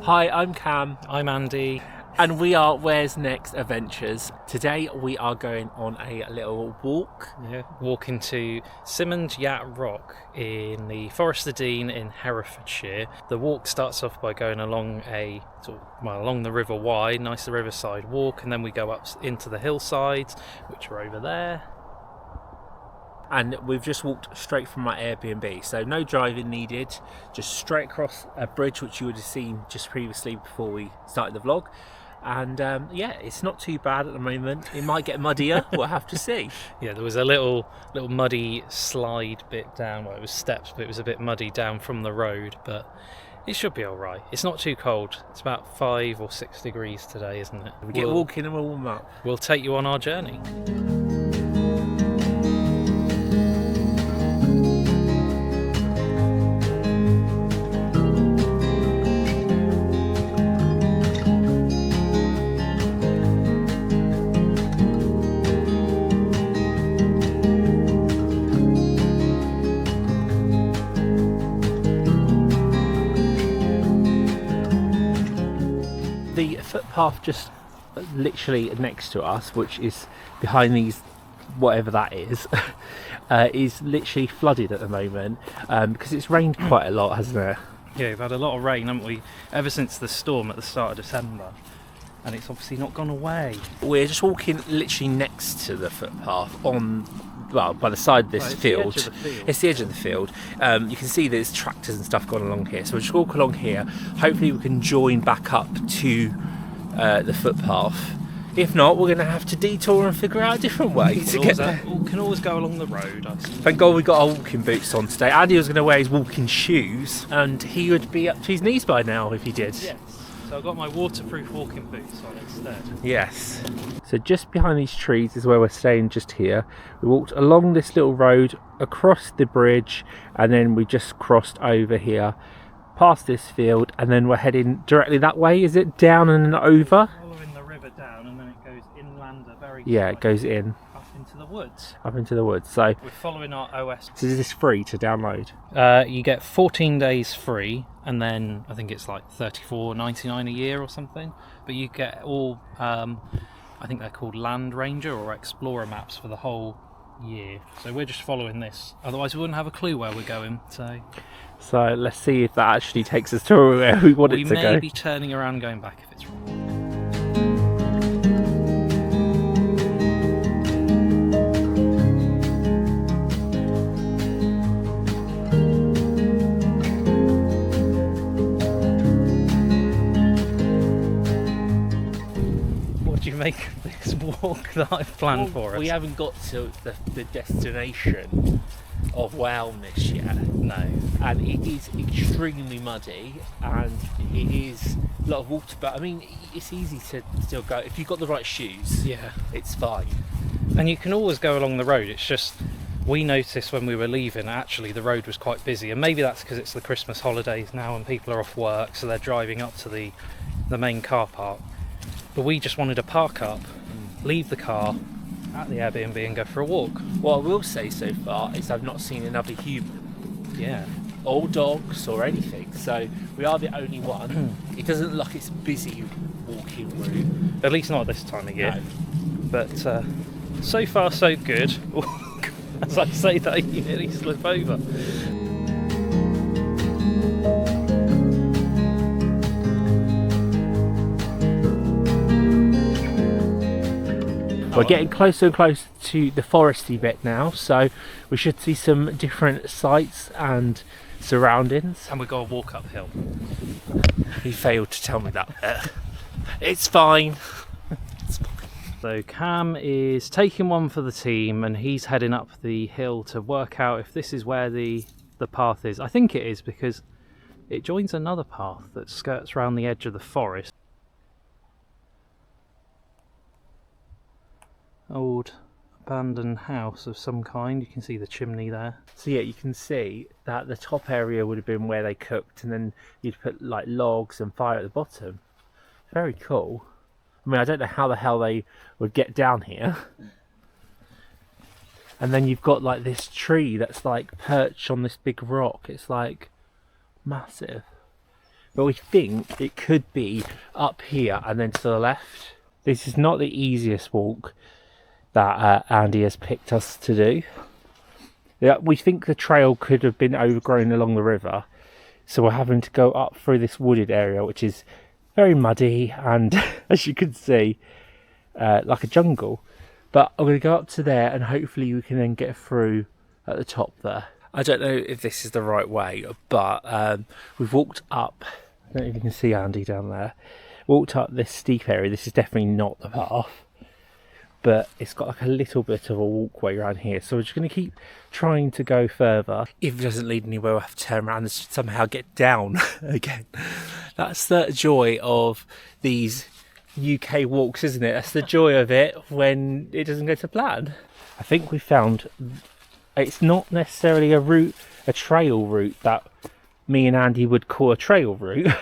Hi, I'm Cam. I'm Andy. And we are Where's Next Adventures. Today we are going on a little walk. Yeah, walking to Symonds Yat rock in the Forest of Dean in Herefordshire. The walk starts off by going along along the River Wye, nice riverside walk, and then we go up into the hillsides, which are over there. And we've just walked straight from my Airbnb, so no driving needed, just straight across a bridge which you would have seen just previously before we started the vlog. And yeah, it's not too bad at the moment. It might get muddier, we'll have to see. Yeah, there was a little muddy slide bit down, well it was steps, but it was a bit muddy down from the road, but it should be alright. It's not too cold, it's about 5 or 6 degrees today, isn't it? We get walking and we'll warm up. We'll take you on our journey. The footpath just literally next to us, which is behind these, whatever that is literally flooded at the moment because it's rained quite a lot, hasn't it? Yeah, we've had a lot of rain, haven't we, ever since the storm at the start of December, and it's obviously not gone away. We're just walking literally next to the footpath by the side of this field. It's the edge of the field. You can see there's tractors and stuff going along here, so we'll just walk along here. Hopefully we can join back up to the footpath. If not, we're going to have to detour and figure out a different way to get there. We can always go along the road, I suppose. Thank God we got our walking boots on today. Andy was going to wear his walking shoes and he would be up to his knees by now if he did. Yes, so I've got my waterproof walking boots on instead. Yes. So just behind these trees is where we're staying, just here. We walked along this little road, across the bridge, and then we just crossed over here, past this field, and then we're heading directly that way. Is it down and then over? Following the river down, and then it goes inland a very Yeah, it goes in. Up into the woods. Up into the woods. So we're following our OS. So is this free to download? You get 14 days free, and then I think it's like $34.99 a year or something. But you get all, I think they're called Land Ranger or Explorer maps for the whole year. So we're just following this. Otherwise we wouldn't have a clue where we're going. So let's see if that actually takes us to where we want it to go. We may be turning around and going back if it's wrong. Make this walk that I've planned for us. We haven't got to the destination of wellness yet. No. And it is extremely muddy and it is a lot of water, but I mean it's easy to still go if you've got the right shoes. Yeah, it's fine. And you can always go along the road. It's just we noticed when we were leaving actually the road was quite busy, and maybe that's because it's the Christmas holidays now and people are off work, so they're driving up to the main car park. But we just wanted to park up, leave the car at the Airbnb and go for a walk. What I will say so far is I've not seen another human. Yeah. Or dogs or anything, so we are the only one. It doesn't look like it's busy walking route. At least not this time of year. No. But so far so good. As I say that, you nearly slip over. We're getting closer and closer to the foresty bit now, so we should see some different sights and surroundings. And we've got to walk uphill. He failed to tell me that. It's fine. It's fine. So Cam is taking one for the team and he's heading up the hill to work out if this is where the path is. I think it is because it joins another path that skirts around the edge of the forest. Old abandoned house of some kind. You can see the chimney there. So yeah, you can see that the top area would have been where they cooked, and then you'd put like logs and fire at the bottom. Very cool. I mean, I don't know how the hell they would get down here. And then you've got like this tree that's like perched on this big rock. It's like massive. but we think it could be up here and then to the left. This is not the easiest walk that Andy has picked us to do. Yeah, we think the trail could have been overgrown along the river, so we're having to go up through this wooded area, which is very muddy and, as you can see, like a jungle. But I'm going to go up to there and hopefully we can then get through at the top there. I don't know if this is the right way, but we've walked up, I don't know if you can see Andy down there, walked up this steep area. This is definitely not the path, but it's got like a little bit of a walkway around here, so we're just going to keep trying to go further. If it doesn't lead anywhere, we'll have to turn around and somehow get down again. That's the joy of these UK walks, isn't it? That's the joy of it when it doesn't go to plan. I think we found it's not necessarily a trail route that me and Andy would call a trail route,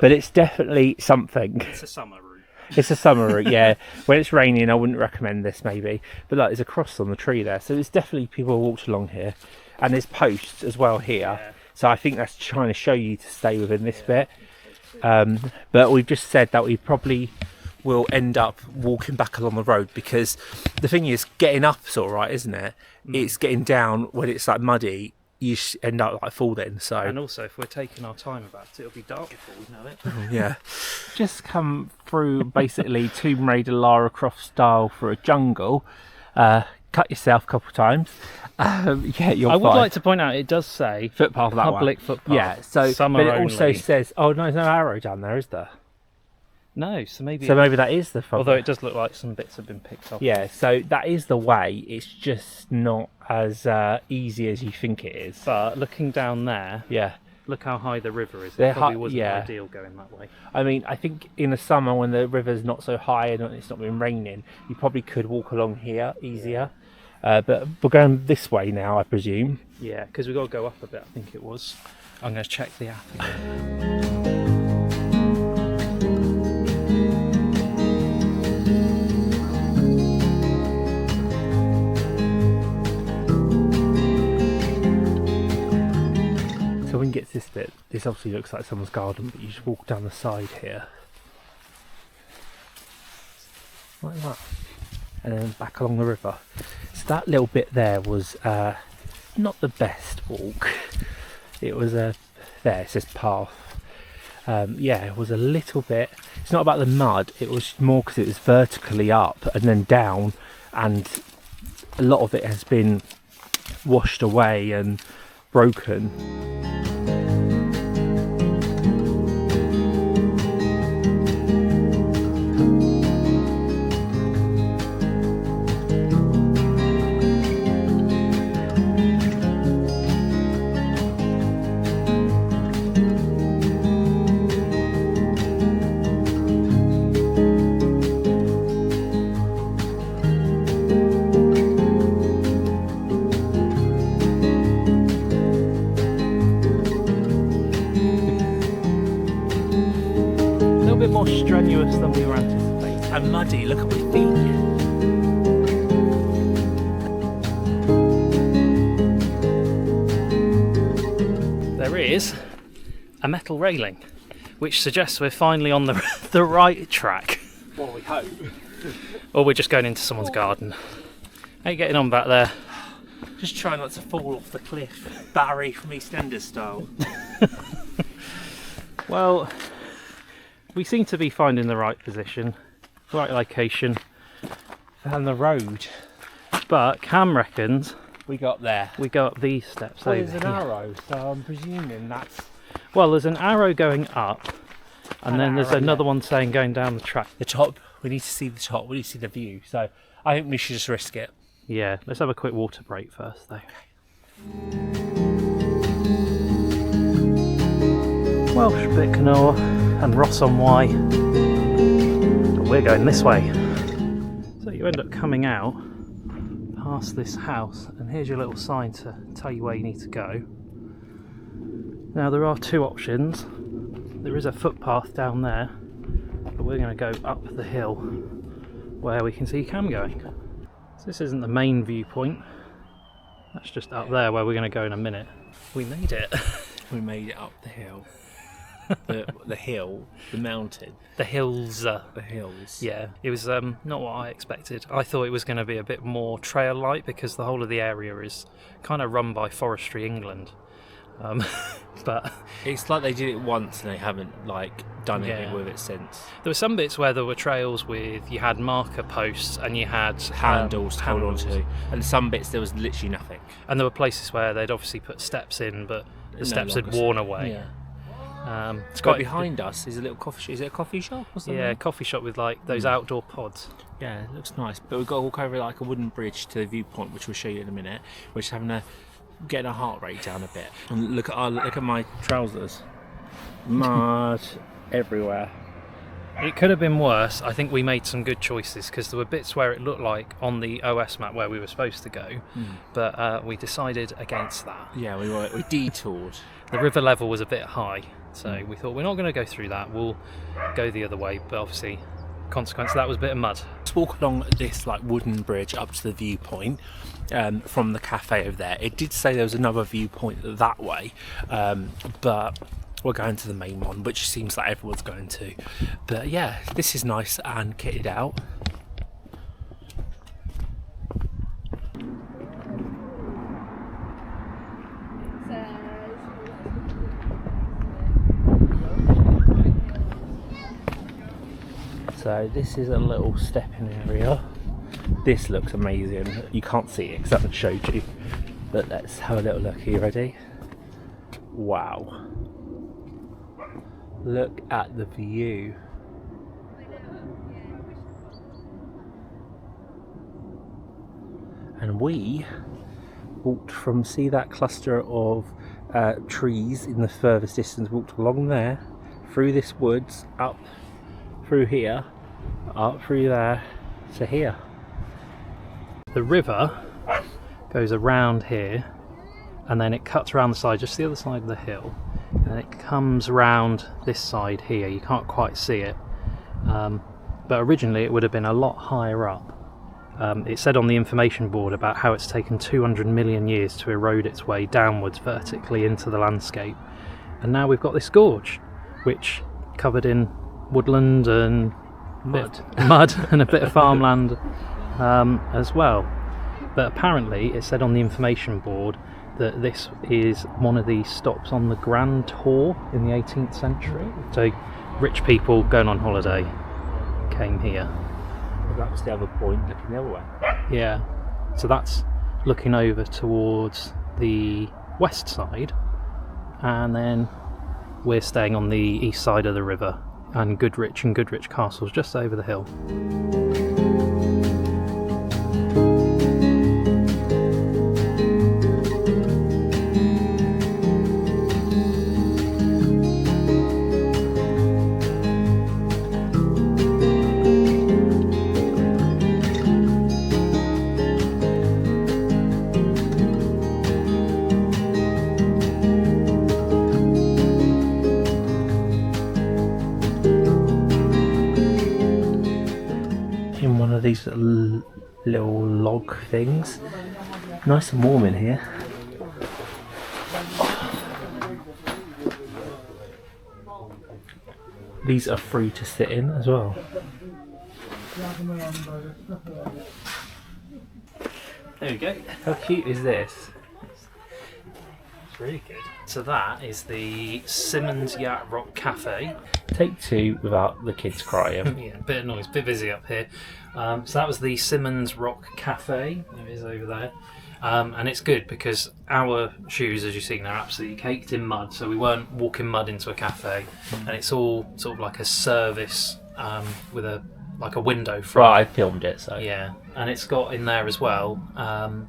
but it's definitely something. It's a summer route. It's a summer route, yeah. When it's raining, I wouldn't recommend this maybe, but like, there's a cross on the tree there, so there's definitely people who walked along here, and there's posts as well here. Yeah. So I think that's trying to show you to stay within this bit. But we've just said that we probably will end up walking back along the road, because the thing is, getting up's all right, isn't it? It's getting down when it's like muddy, you end up like falling. So, and also if we're taking our time about it, it'll be dark before we know it. Yeah. Just come through basically Tomb Raider Lara Croft style through a jungle. Cut yourself a couple of times. Yeah, you're I would like to point out, it does say footpath, that public one. footpath. Yeah, so summer but it only. also says, oh no, there's no arrow down there, is there? No, so maybe that is the footpath. Although it does look like some bits have been picked off. Yeah, so that is the way. It's just not as easy as you think it is. But looking down there, yeah, look how high the river is. It probably wasn't ideal going that way. I mean, I think in the summer when the river's not so high and it's not been raining, you probably could walk along here easier. But we're going this way now, I presume. Yeah, because we've got to go up a bit, I think it was. I'm going to check the app again. So when you get to this bit, this obviously looks like someone's garden, but you just walk down the side here. Like that. And then back along the river. So that little bit there was not the best walk. It was there, it says path. Yeah, it was a little bit, it's not about the mud, it was more because it was vertically up and then down, and a lot of it has been washed away and broken. More strenuous than we were anticipating. And muddy, look at my feet. There is a metal railing, which suggests we're finally on the right track. Well, we hope. Or we're just going into someone's garden. How are you getting on back there? Just try not to fall off the cliff, Barry from EastEnders style. Well, we seem to be finding the right position, right location, And the road. but Cam reckons We got there. we go up these steps Well, over there's an here. arrow, so I'm presuming that's... Well, there's an arrow going up, and An then there's arrow, another yeah. one saying going down the track. The top. We need to see the top. We need to see the view. So I think we should just risk it. Yeah, let's have a quick water break first though. Welsh Bicknor and Ross on Wye. But we're going this way. So you end up coming out past this house, and here's your little sign to tell you where you need to go. Now there are two options. There is a footpath down there, but we're going to go up the hill where we can see Cam going. So this isn't the main viewpoint. That's just up there where we're going to go in a minute. We made it. We made it up the hill. the hill, the mountain. The hills. The hills. Yeah, it was not what I expected. I thought it was going to be a bit more trail-like because the whole of the area is kind of run by Forestry England. But it's like they did it once and they haven't like done anything with it since. There were some bits where there were trails with, you had marker posts and you had handles to hold on to, and some bits there was literally nothing. And there were places where they'd obviously put steps in, but the steps had worn away. Yeah. It's quite behind us is a little coffee shop. Is it a coffee shop or something? Yeah, a coffee shop with like those outdoor pods. Yeah, it looks nice. But we've got to walk over like a wooden bridge to the viewpoint, which we'll show you in a minute. We're just getting our heart rate down a bit. And look at my trousers. Mud everywhere. It could have been worse. I think we made some good choices because there were bits where it looked like on the OS map where we were supposed to go, but we decided against that. Yeah, we detoured. The river level was a bit high, so we thought we're not going to go through that. We'll go the other way, but obviously, consequence of that was a bit of mud. Let's walk along this like wooden bridge up to the viewpoint from the cafe over there. It did say there was another viewpoint that way, but we're going to the main one, which seems like everyone's going to. But yeah, this is nice and kitted out. So this is a little stepping area. This looks amazing. You can't see it because I haven't showed you. But let's have a little look. Are you ready? Wow. Look at the view. And we walked from, see that cluster of trees in the furthest distance, walked along there, through this woods, up through here, up through there to here. The river goes around here and then it cuts around the side, just the other side of the hill, and it comes round this side here. You can't quite see it, but originally it would have been a lot higher up. It said on the information board about how it's taken 200 million years to erode its way downwards vertically into the landscape, and now we've got this gorge which covered in woodland and mud and a bit of farmland as well. But apparently it said on the information board that this is one of the stops on the Grand Tour in the 18th century. So rich people going on holiday came here. Well, that was the other point, looking the other way. Yeah, so that's looking over towards the west side, and then we're staying on the east side of the river, and Goodrich Castle's just over the hill. These little log things. Nice and warm in here. These are free to sit in as well. There we go. How cute is this? It's really good. So that is the Symonds Yat Rock Cafe. Take two without the kids crying. Yeah, a bit of noise, a bit busy up here. So that was the Symonds Rock Cafe. There it is over there. And it's good because our shoes, as you've seen, are absolutely caked in mud, so we weren't walking mud into a cafe. And it's all sort of like a service with a window front. Right, I filmed it, so yeah. And it's got in there as well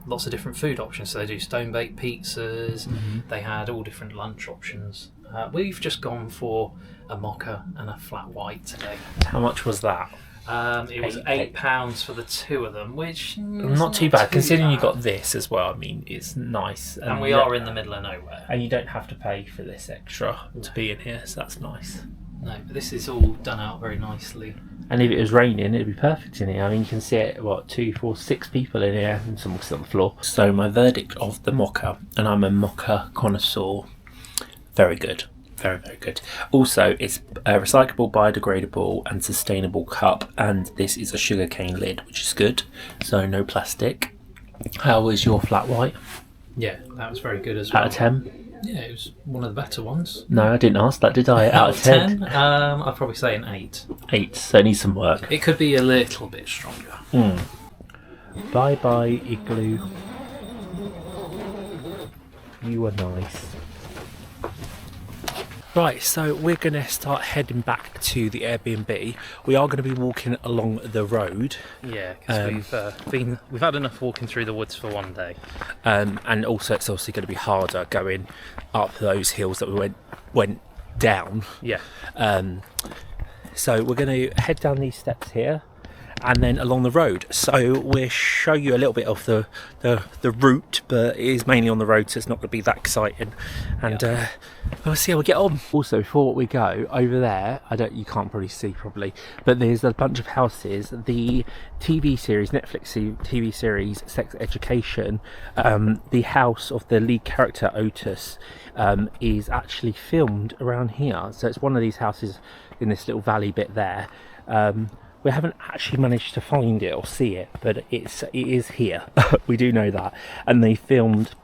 lots of different food options. So they do stone baked pizzas. They had all different lunch options. We've just gone for a mocha and a flat white today. How much was that? It was £8 for the two of them, which not too bad considering you got this as well. I mean, it's nice, and we are in the middle of nowhere, and you don't have to pay for this extra to be in here, so that's nice. No, but this is all done out very nicely. And if it was raining, it'd be perfect in here. I mean, you can see it, 2, 4, 6 people in here, and someone sits on the floor. So my verdict of the mocha, and I'm a mocha connoisseur, very good. Very, very good. Also, it's a recyclable, biodegradable and sustainable cup, and this is a sugarcane lid, which is good, so no plastic. How was your flat white? Yeah, that was very good as well. Out of 10? Yeah, it was one of the better ones. No, I didn't ask that, did I? Out of 10? I'd probably say an 8. 8, so it needs some work. It could be a little bit stronger. Bye-bye, Igloo. You are nice. Right, so we're going to start heading back to the Airbnb. We are going to be walking along the road. Yeah, because we've had enough walking through the woods for one day. And also it's obviously going to be harder going up those hills that we went down. Yeah. So we're going to head down these steps here and then along the road. So we'll show you a little bit of the route, but it is mainly on the road, so it's not going to be that exciting. And we'll see how we get on. Also, before we go, over there, you can't probably see probably, but there's a bunch of houses. The TV series, Netflix TV series, Sex Education, the house of the lead character, Otis, is actually filmed around here. So it's one of these houses in this little valley bit there. We haven't actually managed to find it or see it, but it is here. We do know that. And they filmed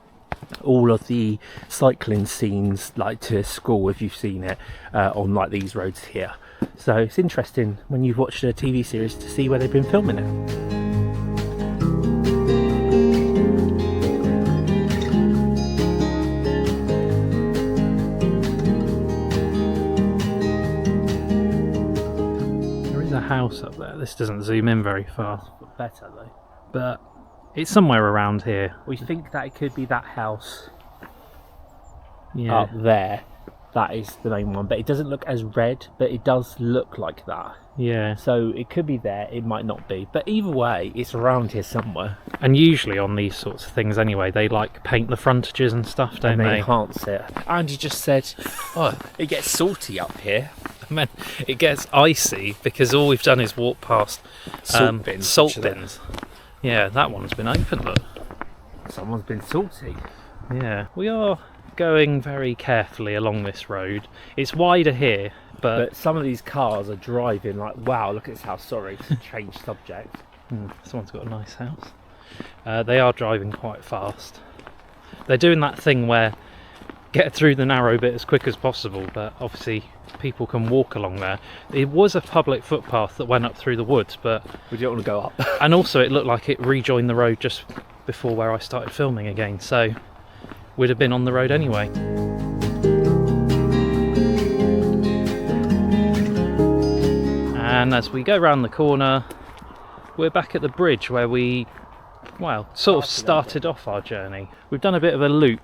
all of the cycling scenes, like to school, if you've seen it, on like these roads here. So it's interesting when you've watched a TV series to see where they've been filming it. House up there. This doesn't zoom in very fast, But better though. but it's somewhere around here. We think that it could be that house Yeah. up there. That is the main one, but it doesn't look as red, but it does look like that. Yeah. So it could be there, it might not be, but either way, it's around here somewhere. And usually on these sorts of things anyway, they like paint the frontages and stuff, don't And they they? enhance it. Andy just said, oh, it gets salty up here. I mean, it gets icy because all we've done is walk past Salt bins. Salt bins. Yeah, that one's been open, look. Someone's been salty. Yeah, we are going very carefully along this road. It's wider here, But some of these cars are driving like, wow, look at this house. Sorry, to change subject. Someone's got a nice house. They are driving quite fast. They're doing that thing where get through the narrow bit as quick as possible, but obviously people can walk along there. It was a public footpath that went up through the woods, but We don't want to go up. and also it looked like it rejoined the road just before where I started filming again, so we'd have been on the road anyway. And as we go round the corner, we're back at the bridge where we, well, sort of started off our journey. We've done a bit of a loop.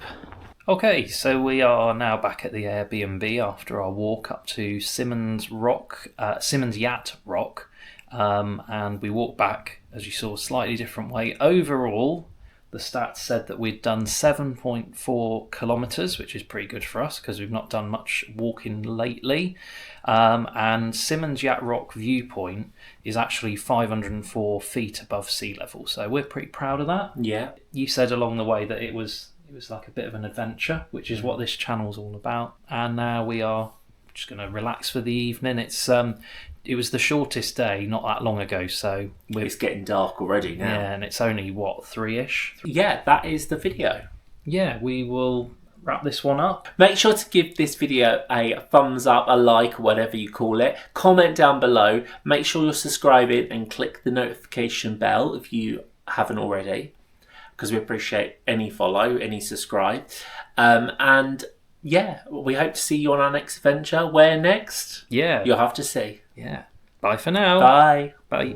Okay, so we are now back at the Airbnb after our walk up to Symonds Yat Rock, and we walked back, as you saw, a slightly different way. Overall, the stats said that we'd done 7.4 kilometres, which is pretty good for us because we've not done much walking lately. And Symonds Yat Rock viewpoint is actually 504 feet above sea level, so we're pretty proud of that. Yeah. You said along the way that it was like a bit of an adventure, which is what this channel's all about. And now we are just going to relax for the evening. It was the shortest day not that long ago, so It's getting dark already now. yeah, and it's only what, 3ish. Yeah, that is the video. Yeah, we will wrap this one up. Make sure to give this video a thumbs up, a like, whatever you call it. Comment down below. Make sure you're subscribing and click the notification bell if you haven't already, because we appreciate any follow, any subscribe. And yeah, we hope to see you on our next adventure. Where next? Yeah. You'll have to see. Yeah. Bye for now. Bye. Bye.